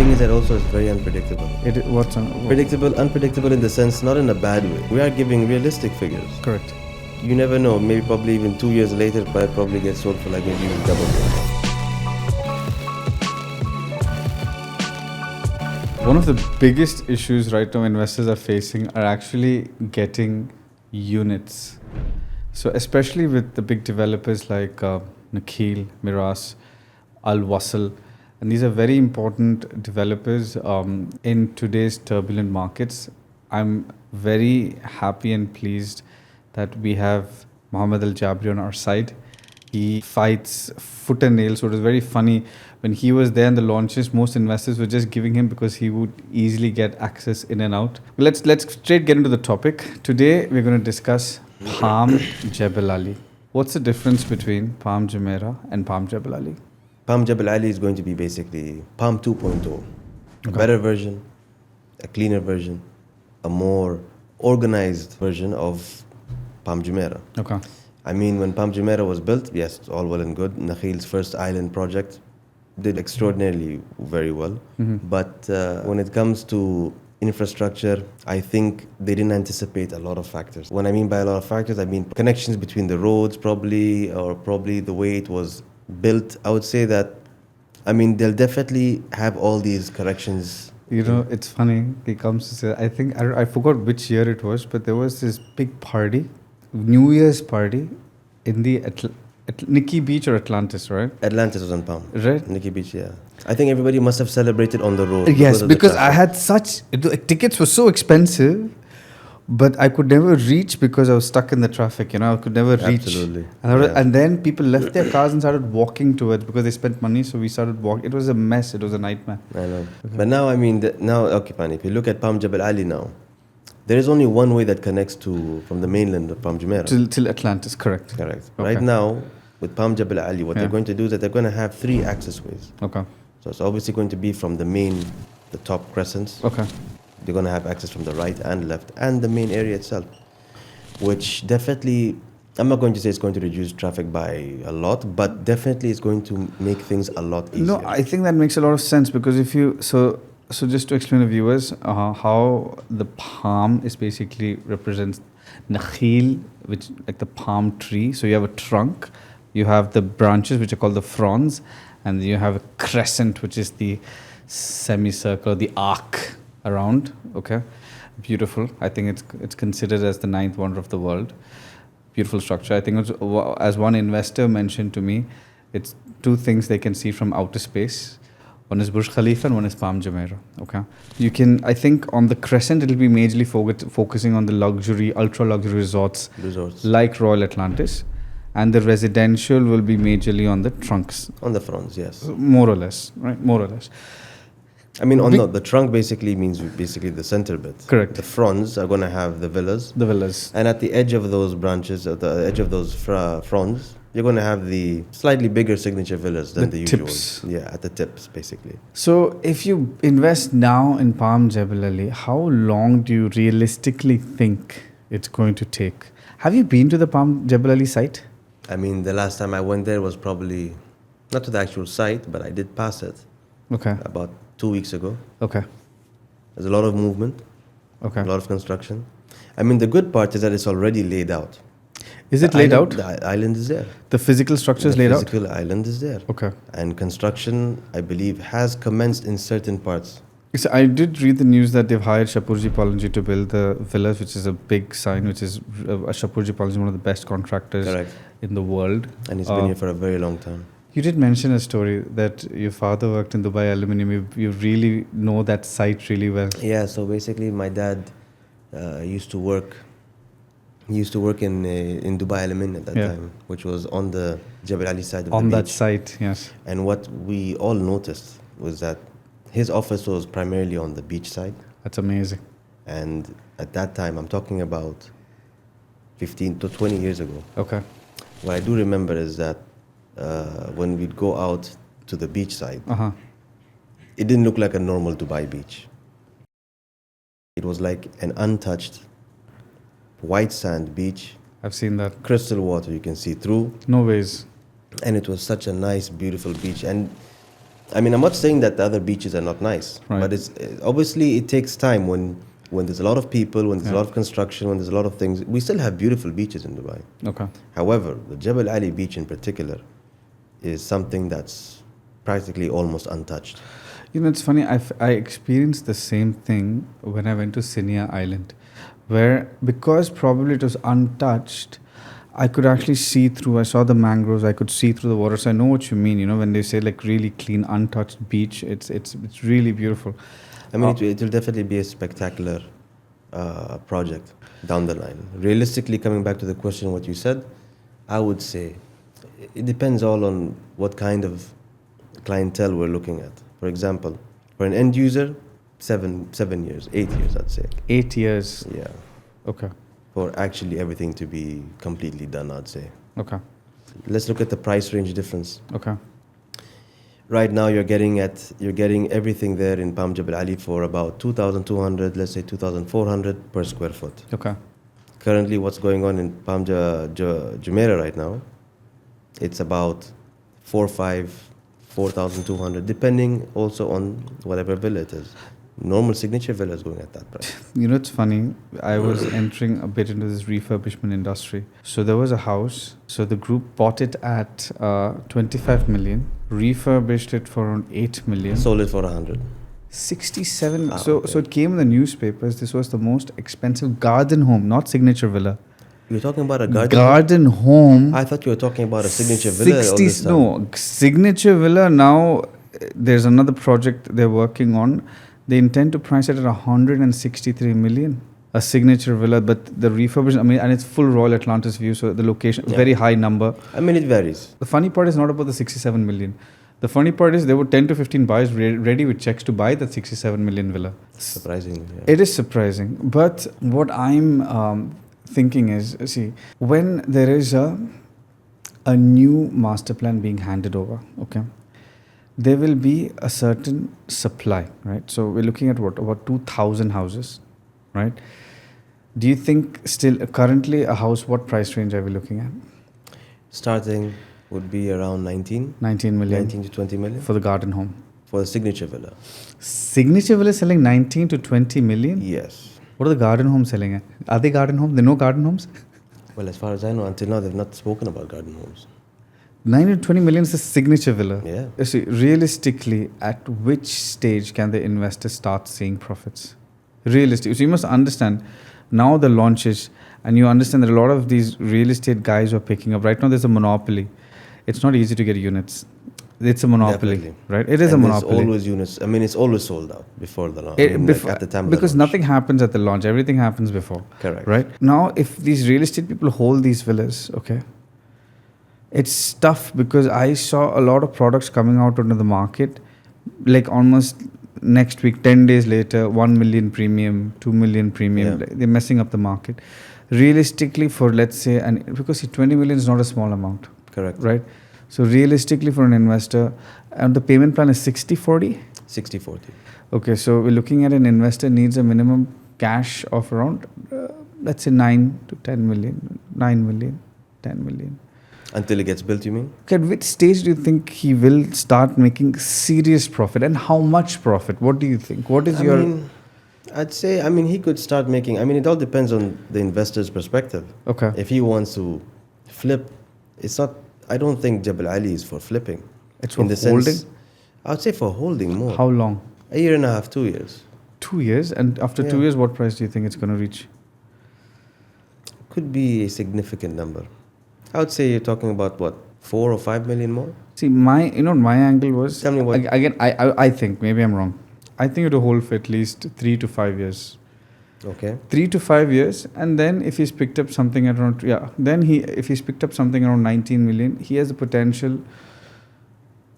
thing is that also it's very unpredictable. Unpredictable in the sense, not in a bad way. We are giving realistic figures. Correct. You never know. Maybe probably even 2 years later, it might probably get sold for like maybe even double that. One of the biggest issues right now investors are facing are actually getting units. So especially with the big developers like Nakheel, Miras, Al Wasl, and these are very important developers in today's turbulent markets. I'm very happy and pleased that we have Mohammed Al Jabry on our side. He fights foot and nail, so it was very funny. When he was there in the launches, most investors were just giving him because he would easily get access in and out. Let's straight get into the topic. Today, we're going to discuss Palm Jebel Ali. What's the difference between Palm Jumeirah and Palm Jebel Ali? Palm Jebel Ali is going to be basically Palm 2.0. A better version, a cleaner version, a more organized version of Palm Jumeirah. Okay. I mean, when Palm Jumeirah was built, yes, it's all well and good. Nakheel's first island project did extraordinarily very well. But when it comes to infrastructure, I think they didn't anticipate a lot of factors. When I mean by a lot of factors, I mean connections between the roads probably the way it was built. I would say that, I mean, they'll definitely have all these corrections. You know, it's funny. He comes to say, I think, I forgot which year it was, but there was this big party, New Year's party in the Nikki Beach or Atlantis, right? Atlantis was on Palm. Right. Nikki Beach, yeah. I think everybody must have celebrated on the road. Yes, because I had tickets were so expensive, but I could never reach because I was stuck in the traffic, I could never reach. Absolutely. And then people left their cars and started walking to it because they spent money, so we started walking. It was a mess, it was a nightmare. I know. Okay. But now, I mean, if you look at Palm Jebel Ali now, there is only one way that connects from the mainland of Palm Jumeirah. Till Atlantis, correct. Correct. Okay. Right now, with Palm Jebel Ali, what they're going to do is that they're going to have 3 access ways. Okay. So it's obviously going to be from the top crescents. Okay. They're going to have access from the right and left and the main area itself, which definitely, I'm not going to say it's going to reduce traffic by a lot, but definitely it's going to make things a lot easier. No, I think that makes a lot of sense because if you, so just to explain to viewers how the palm is basically represents Nakheel, which like the palm tree. So you have a trunk, you have the branches which are called the fronds, and you have a crescent which is the semicircle, the arc around. Okay, beautiful. I think it's considered as the 9th wonder of the world. Beautiful structure. I think as one investor mentioned to me, it's 2 things they can see from outer space. One is Burj Khalifa and one is Palm Jumeirah. Okay, I think on the crescent it'll be majorly focusing on the luxury, ultra luxury resorts like Royal Atlantis, and the residential will be majorly on the trunks. On the fronts, yes. More or less, right? More or less. I mean, the trunk basically means the center bit. Correct. The fronds are going to have the villas. The villas. And at the edge of those branches, at the edge of those fronds, you're going to have the slightly bigger signature villas than the usual. Tips. Yeah, at the tips, basically. So if you invest now in Palm Jebel Ali, how long do you realistically think it's going to take? Have you been to the Palm Jebel Ali site? I mean, the last time I went there was probably, not to the actual site, but I did pass it. Okay. About 2 weeks ago. Okay. There's a lot of movement. Okay. A lot of construction. I mean, the good part is that it's already laid out. Is it laid out? The island is there. The physical structure is laid out? The physical island is there. Okay. And construction, I believe, has commenced in certain parts. So I did read the news that they've hired Shapurji Palanji to build the villas, which is a big sign, which is Shapurji Palanji, one of the best contractors in the world. And he's been here for a very long time. You did mention a story that your father worked in Dubai Aluminium. You really know that site really well. Yeah, so basically my dad used to work in Dubai Aluminium at that time, which was on the Jebel Ali side of the beach. On that site, yes. And what we all noticed was that his office was primarily on the beach side. That's amazing. And at that time, I'm talking about 15 to 20 years ago. Okay. What I do remember is that when we'd go out to the beach side, it didn't look like a normal Dubai beach. It was like an untouched white sand beach. I've seen that. Crystal water you can see through. No ways. And it was such a nice, beautiful beach. And I mean, I'm not saying that the other beaches are not nice, Right. but it's obviously it takes time when there's a lot of people, when there's a lot of construction, when there's a lot of things. We still have beautiful beaches in Dubai. Okay. However, the Jebel Ali beach in particular is something that's practically almost untouched. You know, it's funny. I experienced the same thing when I went to Sinia Island, where because probably it was untouched, I could actually see through. I saw the mangroves. I could see through the water. So I know what you mean. You know, when they say like really clean, untouched beach, it's really beautiful. I mean, it will definitely be a spectacular project down the line. Realistically, coming back to the question, what you said, I would say it depends all on what kind of clientele we're looking at. For example, for an end user, 7 years, 8 years, I'd say. 8 years. Yeah. Okay. For actually everything to be completely done, I'd say. Okay. Let's look at the price range difference. Okay. Right now, you're getting everything there in Palm Jebel Ali for about 2,200, let's say 2,400 per square foot. Okay. Currently, what's going on in Palm Jumeirah right now, it's about 4,200, depending also on whatever villa it is. Normal signature villa is going at that price. You know, it's funny. I was entering a bit into this refurbishment industry. So there was a house. So the group bought it at 25 million, refurbished it for around 8 million. Sold it for 100. 67. Ah, so okay. so it came in the newspapers. This was the most expensive garden home, not signature villa. You're talking about a garden? Garden home. I thought you were talking about a signature villa all this time. No, signature villa. Now there's another project they're working on. They intend to price it at 163 million. A signature villa, but the refurbished, I mean, and it's full Royal Atlantis view, so the location, very high number. I mean, it varies. The funny part is not about the 67 million. The funny part is there were 10 to 15 buyers ready with checks to buy that 67 million villa. Surprising. Yeah. It is surprising. But what I'm thinking is, see, when there is a new master plan being handed over, okay, there will be a certain supply, right? So we're looking at what, about 2,000 houses, right? Do you think still currently a house, what price range are we looking at? Starting would be around 19 million. 19 to 20 million. For the garden home. For the signature villa. Signature villa selling 19 to 20 million? Yes. What are the garden homes selling at? Are they garden homes? There are no garden homes? Well, as far as I know, until now, they've not spoken about garden homes. 9 to 20 million is a signature villa. Yeah. You see, realistically, at which stage can the investor start seeing profits? Realistically. So you must understand, now the launches, and you understand that a lot of these real estate guys are picking up. Right now, there's a monopoly. It's not easy to get units. It's a monopoly, Definitely. right? It is and a monopoly. There's always units. I mean, it's always sold out before the launch. At the time of because the launch. nothing happens at the launch. Everything happens before. Correct. Right? Now, if these real estate people hold these villas, okay, it's tough because I saw a lot of products coming out onto the market, like almost next week, 10 days later, 1 million premium, 2 million premium. Yeah. They're messing up the market. Realistically, for let's say, and because 20 million is not a small amount. Correct. Right? So realistically for an investor, and the payment plan is 60-40? 60-40. Okay, so we're looking at an investor needs a minimum cash of around, let's say 9 to 10 million, 9 million, 10 million. Until it gets built, you mean? Okay, at which stage do you think he will start making serious profit, and how much profit? What do you think? What is I'd say, he could start making, it all depends on the investor's perspective. Okay. If he wants to flip, it's not, I don't think Jebel Ali is for flipping. It's for holding? Sense, I would say for holding more. How long? 1.5 years, 2 years. 2 years? And after 2 years, what price do you think it's going to reach? Could be a significant number. I would say you're talking about what, 4 or 5 million more? See, my angle was, Tell me what. Again, I think, maybe I'm wrong. I think it'll hold for at least 3 to 5 years. Okay. 3 to 5 years, and then if he's picked up something at around, if he's picked up something around 19 million, he has the potential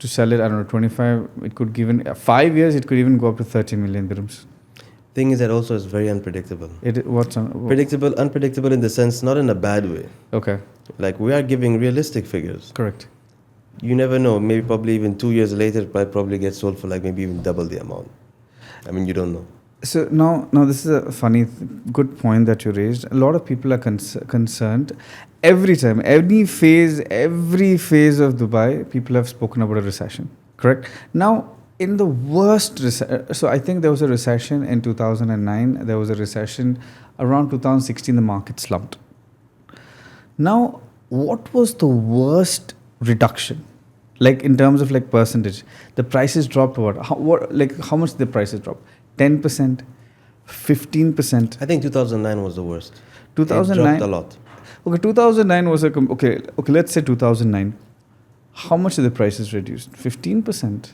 to sell it, I don't know, 25, it could give 5 years, it could even go up to 30 million dirhams. Thing is that also is very unpredictable. Unpredictable in the sense, not in a bad way. Okay. Like, we are giving realistic figures. Correct. You never know. Maybe probably even 2 years later, it might probably get sold for like maybe even double the amount. You don't know. So now this is a funny, good point that you raised. A lot of people are concerned. Every time, every phase of Dubai, people have spoken about a recession. Correct. Now, in the worst, so I think there was a recession in 2009. There was a recession around 2016. The market slumped. Now, what was the worst reduction? Like in terms of like percentage, the prices dropped. How much did the prices drop? 10%, 15%. I think 2009 was the worst. 2009 It dropped a lot. Okay, 2009 was okay. Let's say 2009. How much did the prices reduce? 15%.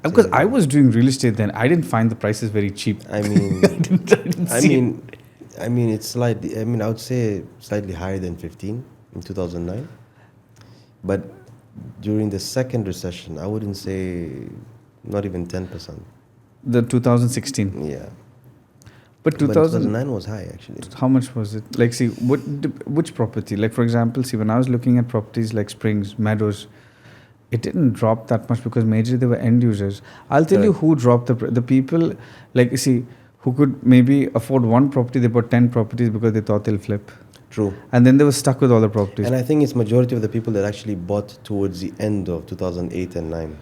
Because I was doing real estate then, I didn't find the prices very cheap. I mean, I didn't I mean, it's slightly. I mean, I would say slightly higher than 15 in 2009. But during the second recession, I wouldn't say not even 10%. The 2016. Yeah. But But 2009 was high actually. How much was it? Like, see, which property? Like, for example, see, when I was looking at properties like Springs, Meadows, it didn't drop that much because majorly they were end users. I'll tell you who dropped the people, like, you see, who could maybe afford one property, they bought 10 properties because they thought they'll flip. True. And then they were stuck with all the properties. And I think it's majority of the people that actually bought towards the end of 2008 and 9.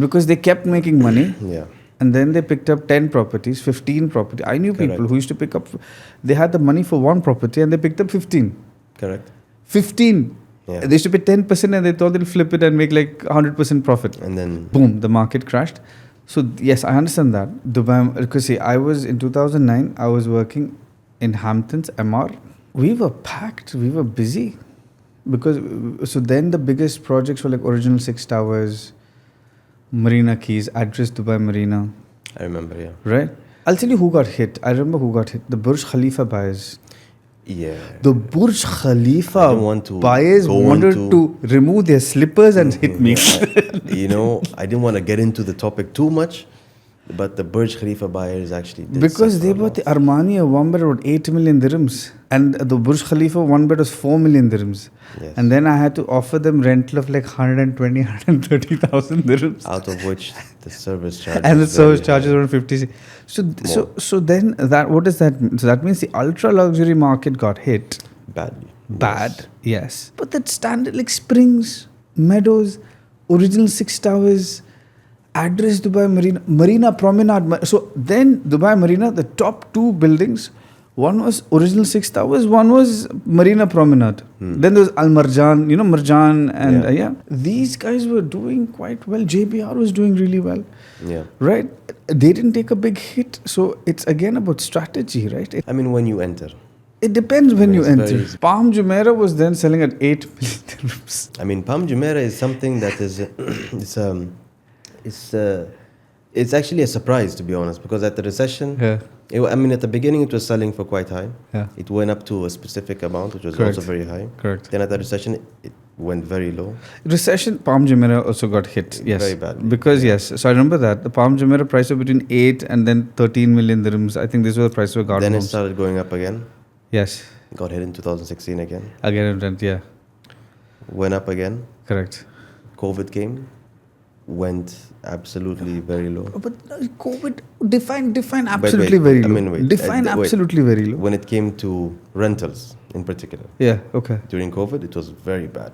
Because they kept making money. Yeah. And then they picked up 10 properties, 15 properties. I knew people Correct. who used to pick up, they had the money for one property and they picked up 15. Correct. 15. Yeah. They used to pay 10% and they thought they'll flip it and make like 100% profit. And then Boom, the market crashed. So yes, I understand that. Dubai, because see, I was in 2009, I was working in Hamptons, MR. We were packed, we were busy. Because, so then the biggest projects were like Original 6 Towers, Marina Keys, Address Dubai Marina. I remember, yeah. Right? I'll tell you who got hit. I remember who got hit. The Burj Khalifa buyers. Yeah. The Burj I Khalifa didn't want to buyers go wanted into- to remove their slippers and hit me. You know, I didn't want to get into the topic too much, but the Burj Khalifa buyers actually did Because suffer they a bought the lot. Armani a one bed about 8 million dirhams. And the Burj Khalifa one bed was 4 million dirhams. Yes. And then I had to offer them rental of like 120, 130,000 dirhams. Out of which the service charge And the is very service charges high. around 50. So then that, what does that mean? So that means the ultra luxury market got hit. Badly. Bad, yes. But that standard like Springs, Meadows, Original 6 Towers, Address Dubai Marina, Marina Promenade. So then Dubai Marina, the top two buildings, one was Original 6 Towers, one was Marina Promenade. Then there was Al Marjan, you know, Marjan and Yeah. These guys were doing quite well. JBR was doing really well. Yeah. Right? They didn't take a big hit. So it's again about strategy, right? I mean, when you enter. It depends when you It's very enter. easy. Palm Jumeirah was then selling at 8 million dirhams. I mean, Palm Jumeirah is something that is, it's actually a surprise, to be honest, because at the recession, I mean, at the beginning it was selling for quite high. Yeah. It went up to a specific amount, which was Correct. also very high. Correct. Then at the recession, it went very low. Recession, Palm Jumeirah also got hit. Yes. Very badly. Because, yes. So I remember that. The Palm Jumeirah price was between 8 and then 13 million dirhams. I think this was the price of garden Then it homes. started going up again. Yes. Got hit in 2016 again. Again, yeah. Went up again. Correct. COVID came. Went absolutely very low. But COVID, define But absolutely wait, very I low. mean, wait, Define wait. absolutely very low. When it came to rentals in particular, Yeah, okay. during COVID, it was very bad.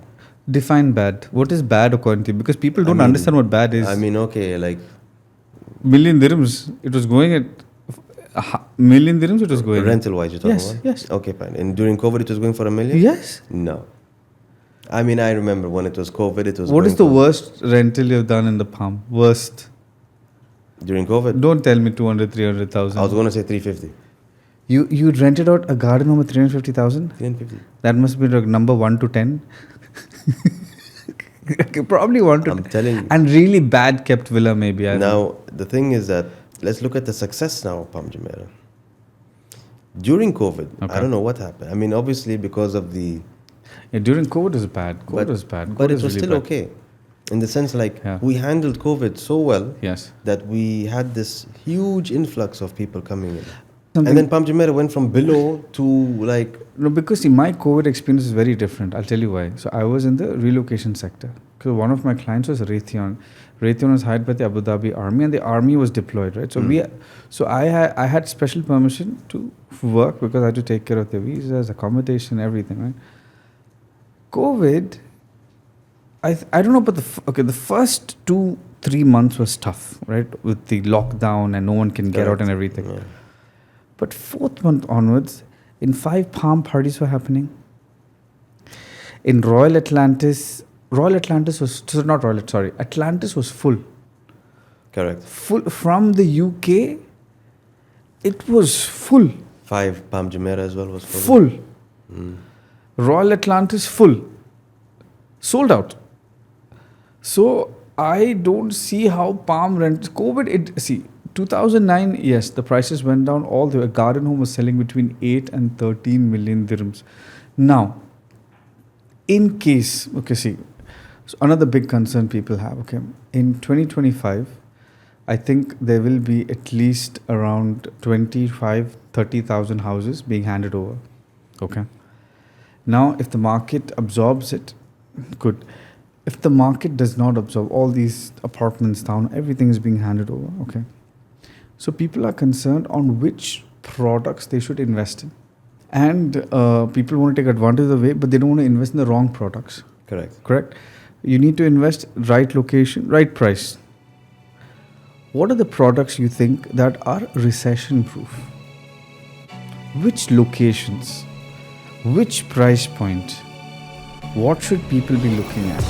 Define bad. What is bad according to you? Because people don't mean- understand what bad is. I mean, okay, like Million dirhams, it was going at million dirhams, it was going. rental wise, you're talking Yes, about? yes. Okay, fine. And during COVID, it was going for $1 million? Yes. No. I mean, I remember when it was COVID, it was What going is the for- worst rental you've done in the Palm? Worst. During COVID? Don't tell me 200, I 300,000. was going to say 350. You rented out a garden home at 350,000? 350. That must be like number 1 to 10. Okay, probably 1 to I'm 10. telling you. And really bad kept villa maybe. I think. Now, the thing is that, let's look at the success now of Palm Jumeirah. During COVID, Okay. I don't know what happened. I mean, obviously because of the... Yeah, during COVID was bad. COVID But- was bad. But COVID it was really still bad. okay. In the sense like, Yeah. we handled COVID so well Yes. that we had this huge influx of people coming in. Something- And then Palm Jumeirah went from below to like... No, because see, my COVID experience is very different. I'll tell you why. So I was in the relocation sector. Because one of my clients was Raytheon. Raytheon was hired by the Abu Dhabi Army, and the army was deployed, right? So I had special permission to work because I had to take care of their visas, accommodation, everything, right? COVID, I don't know, but the first 2 3 months was tough, right? With the lockdown and no one can get out and everything. Yeah. But 4th month onwards, in 5 palm parties were happening. In Atlantis was full. Correct. Full from the UK, it was full. 5 Palm Jumeirah as well was Full. Royal Atlantis full. Sold out. So I don't see how palm rent COVID 2009, yes, the prices went down all the way. A garden home was selling between 8 and 13 million dirhams. Now, in case, so another big concern people have, in 2025, I think there will be at least around 30,000 houses being handed over. Now, if the market absorbs it, good. If the market does not absorb all these apartments down, everything is being handed over. So people are concerned on which products they should invest in. And people want to take advantage of the way, but they don't want to invest in the wrong products. Correct? You need to invest right location, right price. What are the products you think that are recession proof? Which locations? Which price point? What should people be looking at?